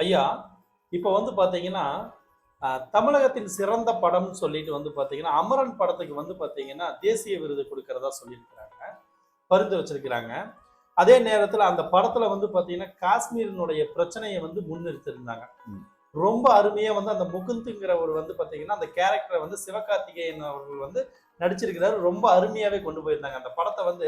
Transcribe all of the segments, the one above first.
ஐயா, இப்போ வந்து பார்த்தீங்கன்னா, தமிழகத்தின் சிறந்த படம்னு சொல்லிட்டு வந்து பார்த்தீங்கன்னா, அமரன் படத்துக்கு வந்து பார்த்தீங்கன்னா, தேசிய விருது குடுக்கிறதா சொல்லியிருக்கிறாங்க. பரிந்து வச்சிருக்கிறாங்க. அதே நேரத்தில அந்த படத்துல வந்து பார்த்தீங்கன்னா, காஷ்மீரினுடைய பிரச்சனைய வந்து முன்னிறுத்தியிருந்தாங்க. ம். ரொம்ப அருமையா வந்து அந்த முகுந்த்ங்கிறவர் வந்து பார்த்தீங்கன்னா, அந்த கேரக்டர வந்து சிவகார்த்திகேயன் அவர்கள் வந்து நடிச்சிருக்கிறாரு. ரொம்ப அருமையாவே கொண்டு போயிருந்தாங்க. அந்த படத்த வந்து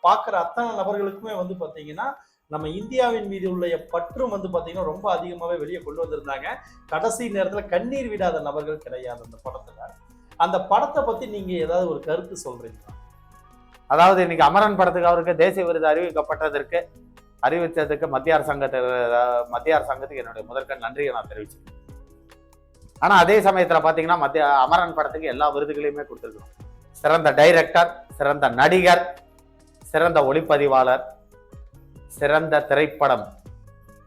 பார்க்குற அத்தன நபர்களுக்குமே வந்து பார்த்தீங்கன்னா, நம்ம இந்தியாவின் மீது உள்ள பற்றும் வந்து பார்த்தீங்கன்னா, ரொம்ப அதிகமாவே வெளிய கொண்டு வந்திருந்தாங்க. கடைசி நேரத்தில கண்ணீர் விடாத நபர்கள் கிடையாது அந்த படத்துல. அந்த படத்த பத்தி நீங்க ஏதாவது ஒரு கருத்து சொல்றீங்களா? அதாவது இன்னைக்கு அமரன் படத்துக்கு அவருக்கு தேசிய விருது அறிவித்ததுக்கு மத்திய அரசாங்கத்துக்கு என்னுடைய முதற்கண் நன்றியை நான் தெரிவிச்சுக்கிறேன். ஆனா அதே சமயத்துல பாத்தீங்கன்னா அமரன் படத்துக்கு எல்லா விருதுகளையுமே கொடுத்துருக்கணும். சிறந்த டைரக்டர், சிறந்த நடிகர், சிறந்த ஒளிப்பதிவாளர், சிறந்த திரைப்படம்,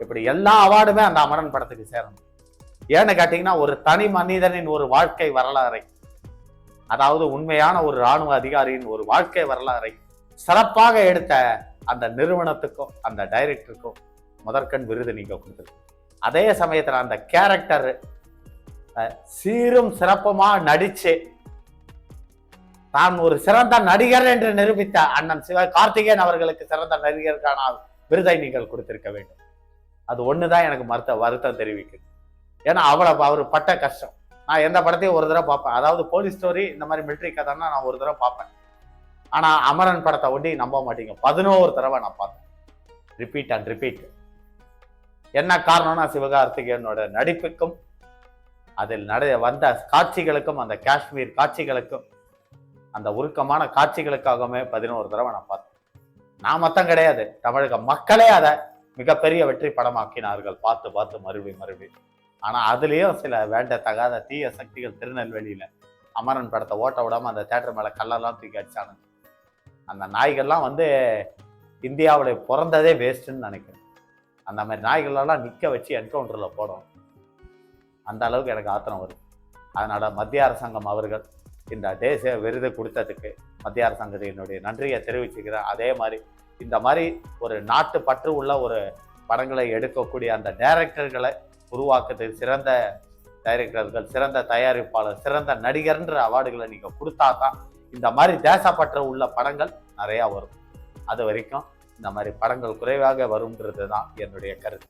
இப்படி எல்லா அவார்டுமே அந்த அமரன் படத்துக்கு சேரணும். ஏன்னு கேட்டீங்கன்னா, ஒரு தனி மனிதனின் ஒரு வாழ்க்கை வரலாறை, அதாவது உண்மையான ஒரு இராணுவ அதிகாரியின் ஒரு வாழ்க்கை வரலாறை சிறப்பாக எடுத்த அந்த நிறுவனத்துக்கும் அந்த டைரக்டருக்கும் முதற்கண் விருது நீங்க கொடுத்துருக்கு. அதே சமயத்துல அந்த கேரக்டர் சீரும் சிறப்புமா நடிச்சு தான் ஒரு சிறந்த நடிகர் என்று நிரூபித்த அண்ணன் சிவகார்த்திகேயன் அவர்களுக்கு சிறந்த நடிகருக்கான விருதை நீங்கள் கொடுத்திருக்க வேண்டும். அது ஒண்ணுதான் எனக்கு வருத்தம் தெரிவிக்குது. ஏன்னா அவ்வளவு அவர் பட்ட கஷ்டம். நான் எந்த படத்தையும் ஒரு தடவை பார்ப்பேன். அதாவது போலீஸ் ஸ்டோரி, இந்த மாதிரி மிலிட்ரி கதைன்னா நான் ஒரு தடவை பார்ப்பேன். ஆனா அமரன் படத்தை ஒட்டி நம்ப மாட்டீங்க, 11 தடவை நான் பார்த்தேன். Repeat and repeat. என்ன காரணம்னா, சிவகார்த்திகேயனோட நடிப்புக்கும் அதில் வந்த காட்சிகளுக்கும், அந்த காஷ்மீர் காட்சிகளுக்கும், அந்த உருக்கமான காட்சிகளுக்காகவே 11 தடவை நான் பார்த்தேன். நான் மொத்தம் கிடையாது, தமிழக மக்களே அதை மிகப்பெரிய வெற்றி படமாக்கினார்கள், பார்த்து பார்த்து மறுபடி. ஆனா அதுலயும் சில வேண்டத்தகாத தீய சக்திகள் திருநெல்வேலியில அமரன் படத்தை ஓட்ட விடாம அந்த தேட்டர் மேல கல்லெல்லாம் தூக்கி அடிச்சானுங்க. அந்த நாய்கள்லாம் வந்து இந்தியாவுல பிறந்ததே வேஸ்ட்ன்னு நினைக்கிறேன். அந்த மாதிரி நாய்களெல்லாம் நிக்க வச்சு என்கவுண்டர்ல போடும். அந்த அளவுக்கு எனக்கு ஆத்திரம் வருது. அதனால மத்திய அரசாங்கம் அவர்கள் இந்த தேசிய விருது கொடுத்ததுக்கு மத்திய அரசாங்கத்துக்கு என்னுடைய நன்றியை தெரிவிச்சுக்கிறேன். அதே மாதிரி இந்த மாதிரி ஒரு நாட்டு பற்று உள்ள ஒரு படங்களை எடுக்கக்கூடிய அந்த டைரக்டர்களை உருவாக்குறதுக்கு சிறந்த டைரக்டர்கள், சிறந்த தயாரிப்பாளர், சிறந்த நடிகர்ன்ற அவார்டுகளை நீங்க கொடுத்தா தான் இந்த மாதிரி தேசப்பற்று உள்ள படங்கள் நிறைய வரும். அது வரைக்கும் இந்த மாதிரி படங்கள் குறைவாக வரும்ன்றது தான் என்னுடைய கருத்து.